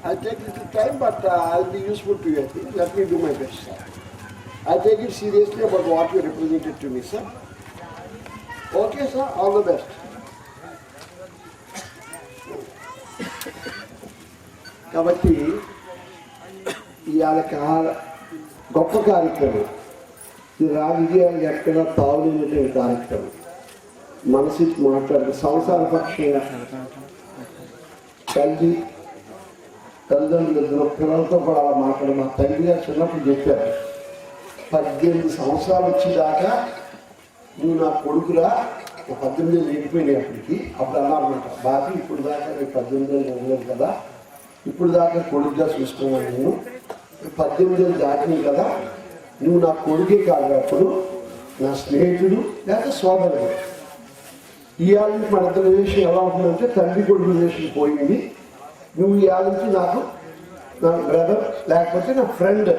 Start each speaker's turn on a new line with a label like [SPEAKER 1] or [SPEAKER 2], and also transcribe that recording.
[SPEAKER 1] I'll take little time, but I'll be useful to you, I think. Let me do my best, sir. I'll take it seriously about what you represented to me, sir. Okay, sir. All the best. కాబట్టి ఇవాళ గొప్ప కార్యక్రమం, ఈ రాజకీయాలు ఎక్కడ తావులేనటువంటి కార్యక్రమం. మనసు మాట్లాడుతూ సంసార పక్షంగా తల్లిదండ్రులు పిల్లలతో కూడా అలా మాట్లాడు. మా తండ్రి గారు చిన్నప్పుడు చెప్పారు, 18 సంవత్సరాలు వచ్చేదాకా నువ్వు నా కొడుకురా. 18 లేకపోయినప్పటికీ అప్పుడు అన్నమాట, బాబీ ఇప్పుడు దాకా నేను 18 ఉండలేదు కదా, ఇప్పుడు దాకా కొడుకుగా చూసుకున్నాను. నేను 18 దాటినాయి కదా, నువ్వు నా కొడుకే కాదు, అప్పుడు నా స్నేహితుడు లేకపోతే సోదరుడు. ఇవాళ మన ఇద్దరు రిలేషన్ ఎలా ఉంటుందంటే తండ్రి కొడుకు రిలేషన్ పోయింది. నువ్వు ఇవాళ నుంచి నాకు నా బ్రదర్ లేకపోతే నా ఫ్రెండ్